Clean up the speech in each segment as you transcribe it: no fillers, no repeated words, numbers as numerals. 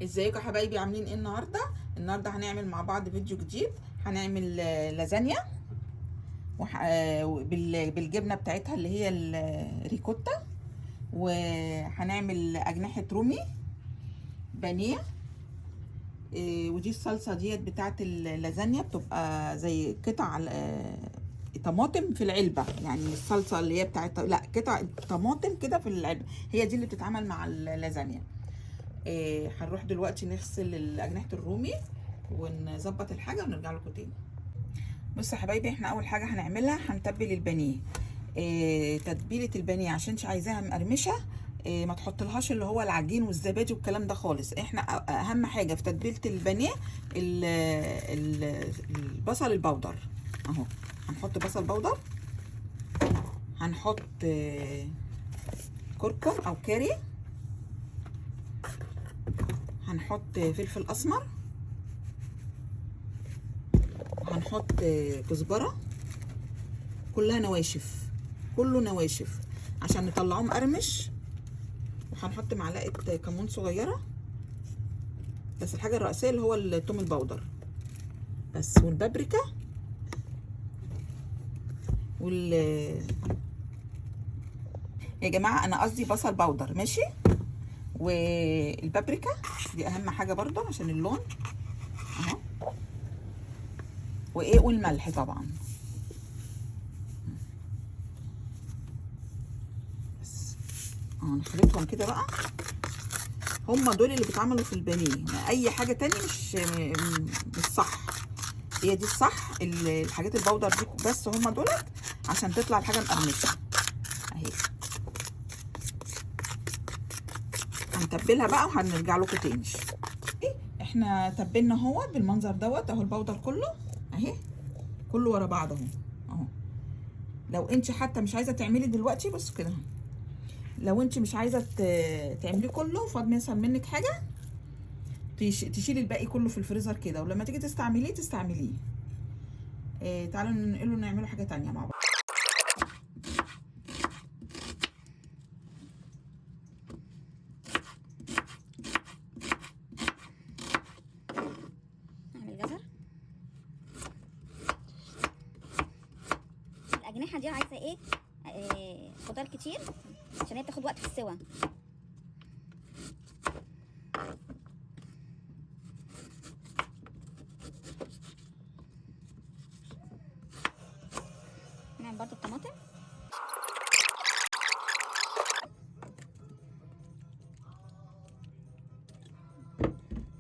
ازيكم يا حبايبي؟ عاملين ايه النهارده هنعمل مع بعض فيديو جديد. هنعمل لازانيا بالجبنه بتاعتها اللي هي الريكوتا، وهنعمل اجنحه رومي بانيه. ودي الصلصه ديت بتاعت اللازانيا، بتبقى زي قطع طماطم في العلبه، يعني الصلصه اللي هي بتاعت لا قطع طماطم كده في العلبه، هي دي اللي بتتعمل مع اللازانيا. هنروح دلوقتي نغسل اجنحه الرومي ونظبط الحاجه ونرجع لكم تاني. بصوا يا حبايبي، احنا اول حاجه هنعملها هنتبل البانيه. تتبيله البانيه عشان انت عايزاها مقرمشه، ما تحطلهاش اللي هو العجين والزبادي والكلام ده خالص. احنا اهم حاجه في تتبيله البانيه البصل البودر اهو. هنحط بصل بودر، هنحط كركم او كاري، هنحط فلفل اسمر، هنحط كزبره، كلها نواشف، كله نواشف عشان نطلعه مقرمش. وهنحط معلقه كمون صغيره، بس الحاجه الرئيسيه اللي هو الثوم البودر بس، والبابريكا يا جماعه انا قصدي بصل بودر ماشي، والبابريكا دي اهم حاجه برضو عشان اللون اهو، والملح طبعا. بس نخلطهم كده بقى، هم دول اللي بيتعملوا في البانيه، اي حاجه تاني مش صح. هي دي الصح، الحاجات البودر دي بس هم دولت عشان تطلع الحاجه مقرمشه اهي. هنتبلها بقى وهنرجع لكم تاني. احنا تبلنا اهو بالمنظر دوت اهو، البودر كله اهي، كله ورا بعض اهو. لو انت حتى مش عايزه تعملي دلوقتي بصوا كده، لو انت مش عايزه تعمليه كله، فاض مثلا منك حاجه تشيلي الباقي كله في الفريزر كده، ولما تيجي تستعمليه. تعالوا ننقله نعمله حاجه تانية مع بعض. نعمل جزر. الاجنحه دي عايزه ايه؟ خضار كتير عشان هي بتاخد وقت في السوا. نعمل برضو الطماطم،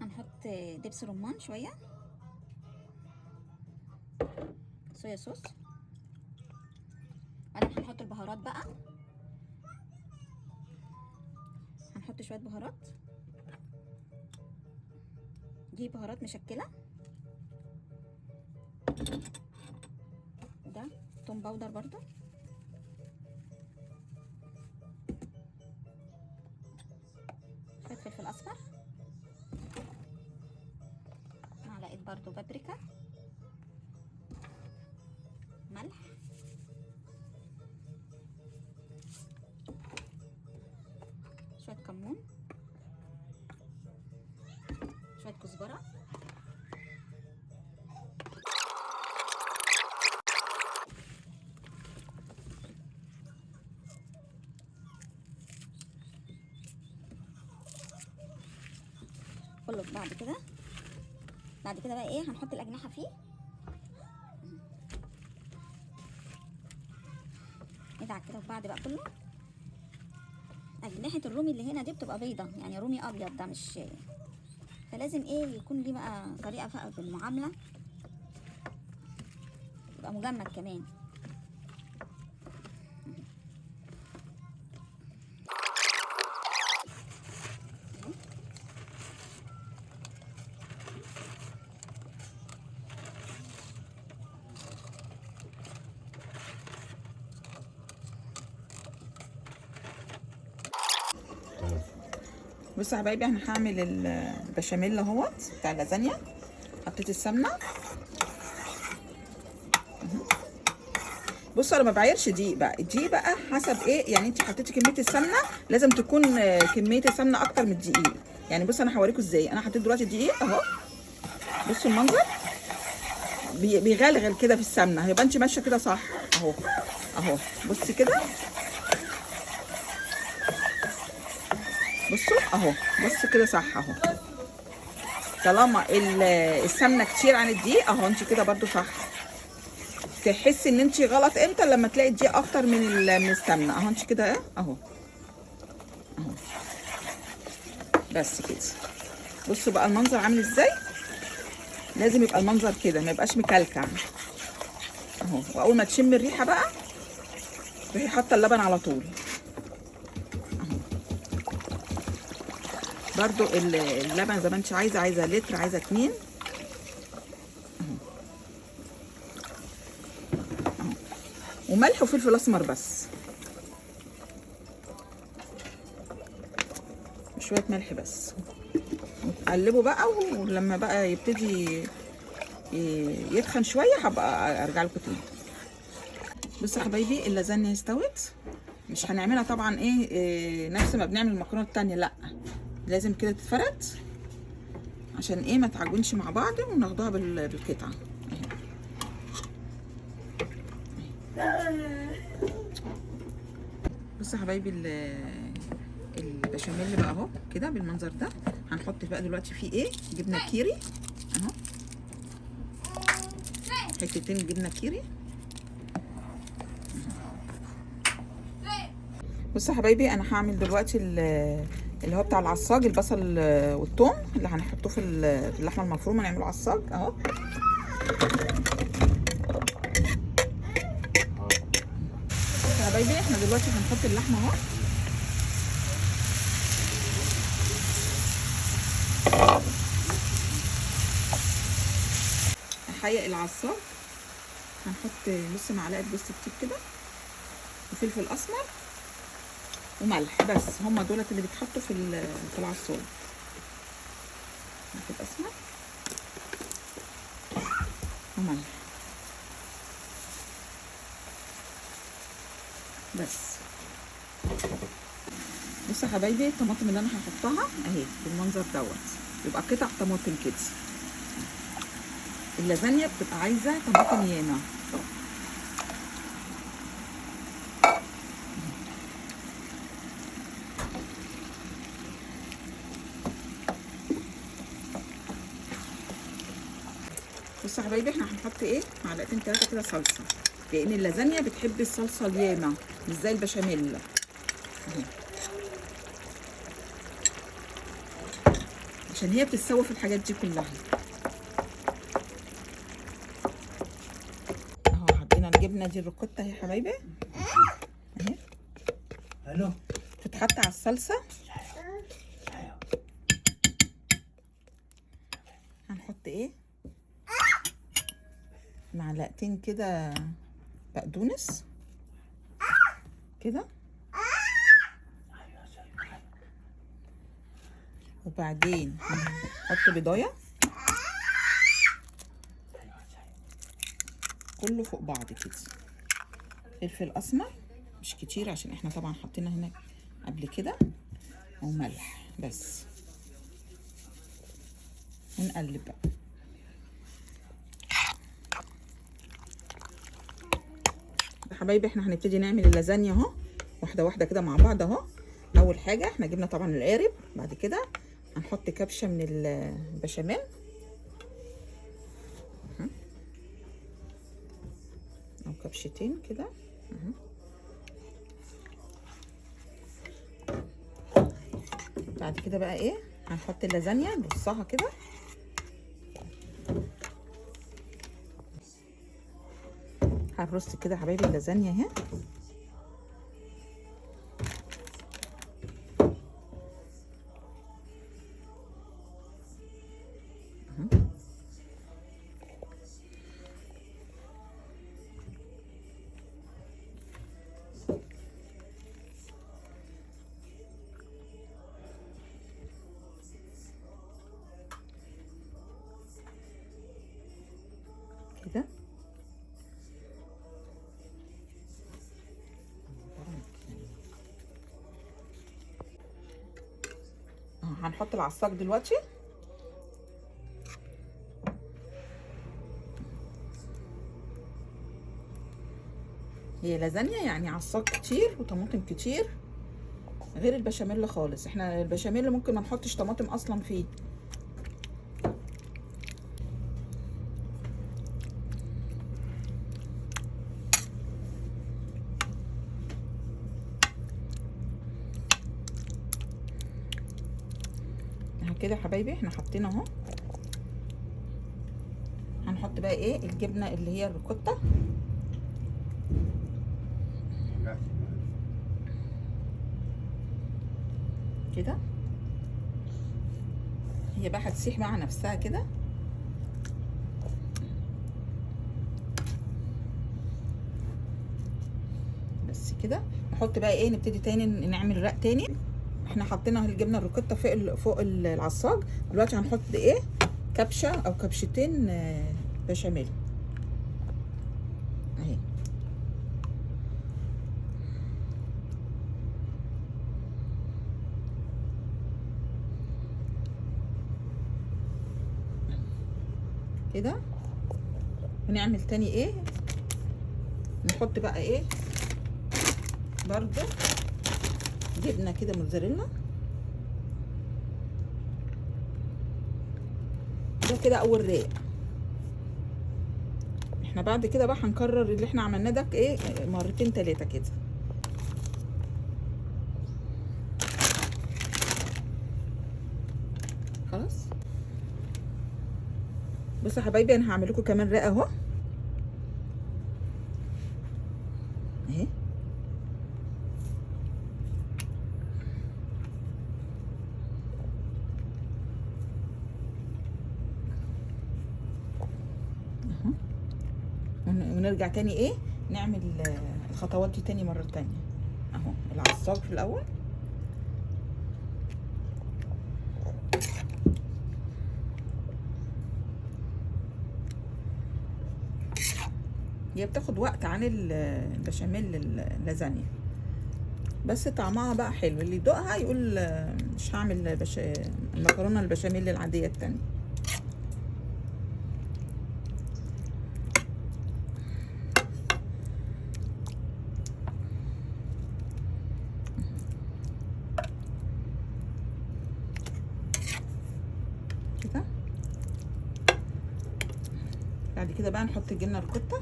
هنحط دبس رمان شويه، صويا صوص، بعدين هنحط البهارات بقى. هنحط شويه بهارات، دي بهارات مشكله، ده توم باودر برضو، شويه فلفل اصفر، معلقه برضو بابريكا، ملح، شويه كمون، شويه كزبره، كله في بعض كده. بعد كده بقى ايه؟ هنحط الاجنحه فيه، ندعك كده في بعض بقى كله. اجنحه الرومي اللي هنا دي بتبقى بيضه، يعني رومي ابيض ده مش، فلازم ايه يكون ليه بقى طريقه بقى في المعامله، يبقى مجمد كمان. بصوا يا حبايبي، انا هعمل البشاميل اهوت بتاع اللازانيا. حطيت السمنه، بصوا انا ما بعايرش دقيق بقى، الدقيق بقى حسب ايه، يعني انت حطيتي كميه السمنه لازم تكون كميه السمنه اكتر من الدقيق. يعني بص انا هوريكم ازاي. انا حطيت دلوقتي الدقيق اهو، بصوا المنظر بيغلغل كده في السمنه، هيبقى انت ماشيه كده صح اهو اهو. بصي كده، بصوا اهو، بصوا كده صح اهو. طالما السمنه كتير عن الدقيق اهو، انت كده برضو صح. تحسي ان انت غلط امتى؟ لما تلاقي الدقيق اكتر من السمنه اهو، انت كده اهو اهو. بس كده. بصوا بقى المنظر عامل ازاي. لازم يبقى المنظر كده، ما يبقاش مكلكع اهو. واول ما تشم الريحه بقى تروحي حاطه اللبن على طول اهو. برضو اللبن زي ما انت عايزه لتر، عايزه 2 اهو اهو. وملح وفلفل اسمر بس، شويه ملح بس. وتقلبوا بقى، ولما بقى يبتدي يتخن شويه هبقى ارجع لكم تاني. بصوا يا حبايبي اللازانيا استوت. مش هنعملها طبعا إيه نفس ما بنعمل المكرونه التانيه، لا لازم كده تتفرد عشان ايه ما تعجنش مع بعض، وناخدوها بالقطعه اهي. بصوا يا حبايبي البشاميل بقى اهو كده بالمنظر ده. هنحط بقى دلوقتي فيه ايه؟ جبنه كيري اهو، حتتين جبنه كيري. بصوا يا حبايبي انا هعمل دلوقتي اللي هو بتاع العصاج، البصل والثوم اللي هنحطوه في اللحمه المفرومه، نعمله عصاج اهو. بصوا يا حبايبي احنا دلوقتي هنحط اللحمه اهو. نحيق العصاج، هنحط نص معلقه جوز الطيب كده، وفلفل اسمر وملح بس. هما دولت اللي بيتحطوا في العصاج. فلفل اسمر وملح بس. بصوا يا حبايبي الطماطم اللي انا هحطها اهي بالمنظر دوت، يبقى قطع طماطم كده. اللازانيا بتبقى عايزه طماطم ياما. بصوا يا حبايبي احنا هنحط ايه؟ معلقتين 3 كده صلصه، لان اللازانيا بتحب الصلصه الياما مش زي البشاميل اهي، عشان هي بتتسوى في الحاجات دي كلها اهو. حطينا الجبنه دي الريكوتا اهي يا حبايبي اهي، الو تتحط على الصلصه. هنحط ايه؟ معلقتين كده بقدونس كده، وبعدين هنحط بيضايه كله فوق بعض كده. فلفل اسمر مش كتير عشان احنا طبعا حطينا هنا قبل كده، وملح بس. ونقلب بقى يا حبايبي. احنا هنبتدي نعمل اللازانيا اهو واحده واحده كده مع بعض اهو. اول حاجه احنا جبنا طبعا القارب، بعد كده هنحط كبشه من البشاميل او كبشتين كده اهو. بعد كده بقى ايه؟ هنحط اللازانيا نرصها كده هنرص كده يا حبايبي اللازانيا اهي. كده هنحط العصاج دلوقتي. هي لازانيا يعني عصاج كتير وطماطم كتير، غير البشاميل خالص. احنا البشاميل ممكن ما نحطش طماطم اصلا فيه. كده يا حبايبي احنا حاطين اهو. هنحط بقى ايه الجبنه اللي هي الريكوتا كده. هي بقى هتسيح مع نفسها كده. بس كده نحط بقى ايه، نبتدي تاني نعمل رق تاني. احنا حطينا الجبنه الريكوتا فوق العصاج. دلوقتي هنحط ايه، كبشه او كبشتين بشاميل اهي. كده ونعمل تاني ايه، نحط بقى ايه برضو جبنه كده موتزاريلا. ده كده اول راق. احنا بعد كده بقى هنكرر اللي احنا عملناه ده ايه مرتين تلاتة كده. خلاص. بصوا يا حبايبي انا هعمل لكم كمان رق اهو اهي. ونرجع تاني ايه نعمل الخطوات دي تاني مرة تانية اهو. العصاج في الاول، هي بتاخد وقت عن البشاميل اللازانيا، بس طعمها بقى حلو. اللي يدوقها يقول مش هعمل المكرونه البشاميل العاديه التانية. كده بعد كده بقى نحط الجبنه الريكوتا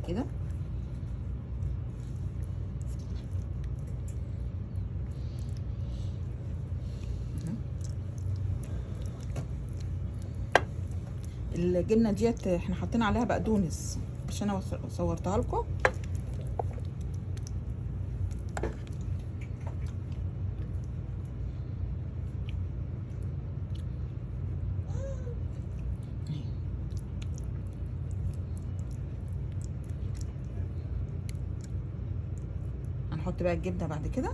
كده. الجبنه ديت احنا حاطين عليها بقدونس عشان انا صورتها لكم. هنحط بقى الجبنه بعد كده.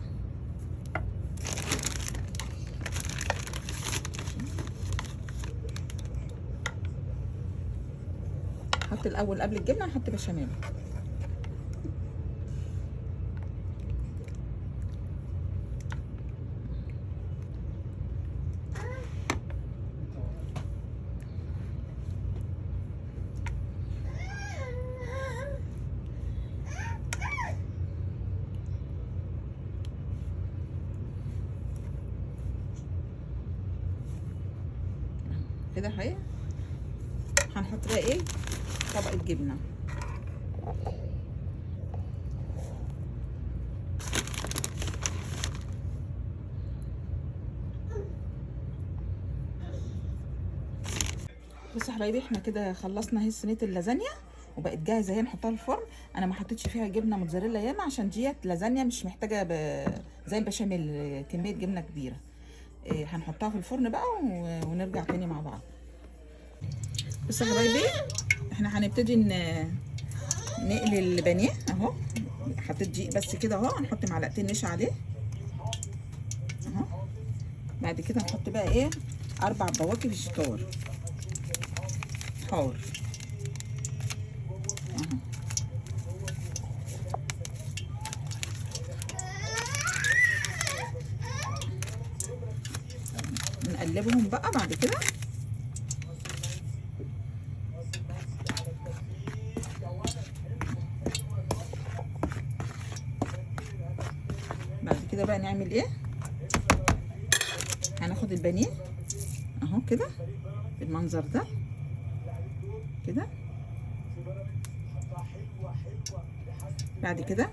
نحط الاول قبل الجبنه نحط بشاميل. كده اهي. هنحط بقى ايه طبقه جبنه. بصوا يا حبايبي احنا كده خلصنا اهي صينيه اللازانيا وبقت جاهزه اهي. نحطها في الفرن. انا ما حطيتش فيها جبنه موتزاريلا ياما عشان ديت لازانيا مش محتاجه زي البشاميل كميه جبنه كبيره. هنحطها في الفرن بقى ونرجع تاني مع بعض. بصوا يا حبايبي احنا هنبتدي نقلي البانيه اهو. حطيت دقيق بس كده اهو. هنحط معلقتين نشا عليه اهو. بعد كده نحط بقى ايه 4 بواكي فيجيتار حار اهو. نقلبهم بقى بعد كده. بعد كده بقى نعمل ايه؟ هناخد البانيه اهو كده بالمنظر ده كده. بعد كده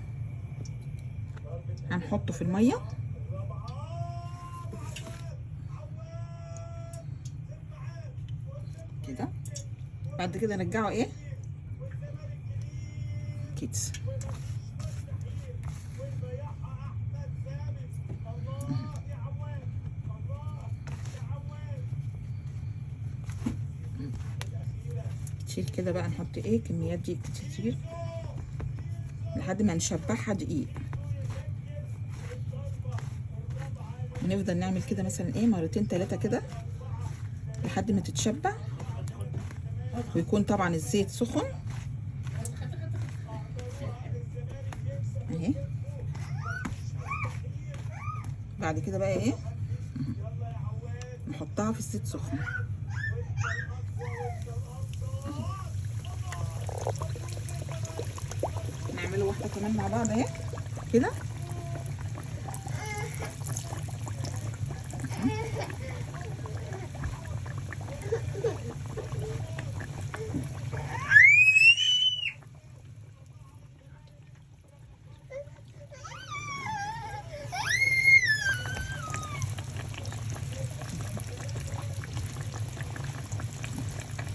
هنحطه في الميه كده. بعد كده نرجعه ايه كده. تشيل كده بقى، نحط ايه كميات دي كتير لحد ما نشبعها دقيق. ونفضل نعمل كده مثلا ايه مرتين 3 كده لحد ما تتشبع. ويكون طبعا الزيت سخن اهي. بعد كده بقى ايه نحطها في الزيت سخن. نعمله واحده كمان مع بعض اهي كده.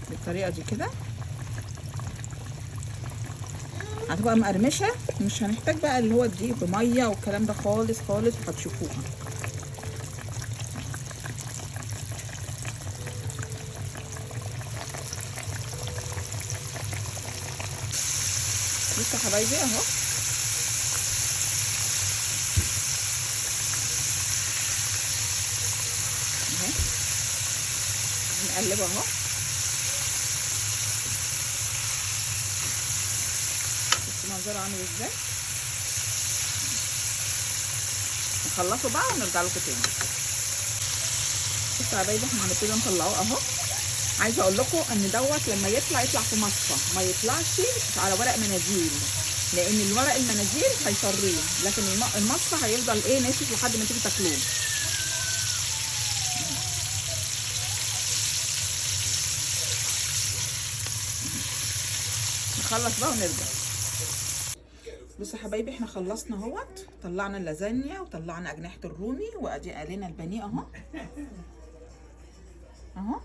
بالطريقه دي كده هتبقى مقرمشه. مش هنحتاج بقى اللي هو الدقيق بميه والكلام ده خالص خالص، وهتشوفوها. بصوا يا حبايبي اهو. اهي نقلبه اهو. بصوا منظره عامل ازاي. نخلصه بقى ونرجع لكم تاني. بصوا يا حبايبي احنا هنبتدي نطلعوه اهو. عايزه اقول لكم ان دوت لما يطلع في مصفى، ما يطلعش على ورق مناديل، لان الورق المناديل هيطريه، لكن المصفى هيفضل ايه ناشف لحد ما تيجي تاكلوه. نخلص بقى ونرجع. بصوا يا حبايبي احنا خلصنا اهوت. طلعنا اللازانيا وطلعنا اجنحه الرومي، وادي قالنا البانيه اهو اهو.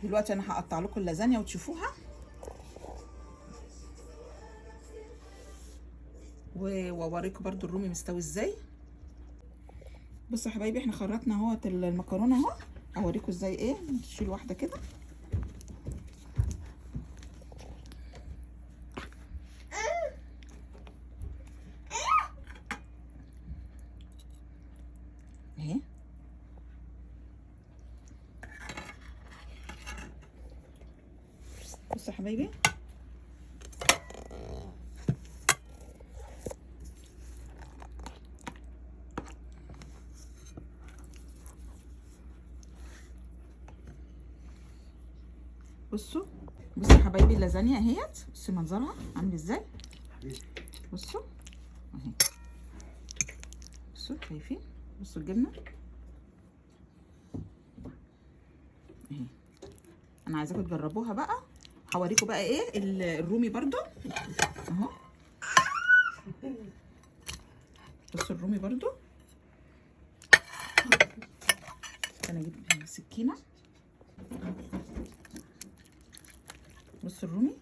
دلوقتي انا هقطع لكم اللازانيا وتشوفوها، واوريكم برده الرومي مستوي ازاي. بصوا يا حبايبي احنا خرطنا اهوت المكرونه اهو. اوريكم ازاي ايه. نشيل واحده كده اهي. بصوا يا حبايبي بصوا بصوا يا حبايبي اللازانيا اهيت. بصوا منظرها عامل ازاي. بصوا اهي. بصوا شايفين. بصوا الجبنه اهي. انا عايزاكم تجربوها بقى. هوريكم بقى ايه الرومي برضو اهو. بصوا الرومي برضو. انا اجيب سكينه. بصوا الرومي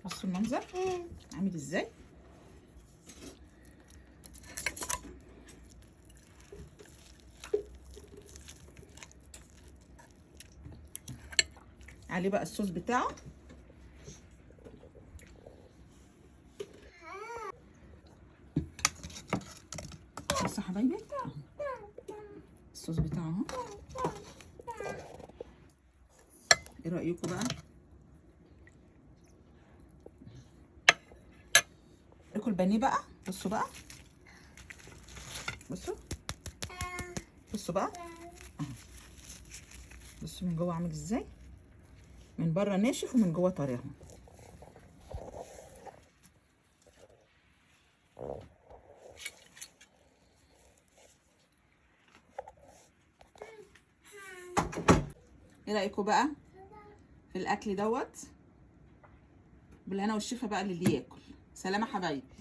بصوا المنظر عامل ازاي. عليه بقى الصوص بتاعه. بصوا الصوص بتاعه اهو. ايه رايكم بقى؟ اكل بانيه بقى. بصوا بقى، بصوا بصوا بقى اهو. بصوا من جوه عامل ازاي، من بره ناشف ومن جوه طري اهو. ايه رايكم بقى في الاكل دوت؟ بالهنا والشفا بقى للي ياكل. سلام يا حبايبي.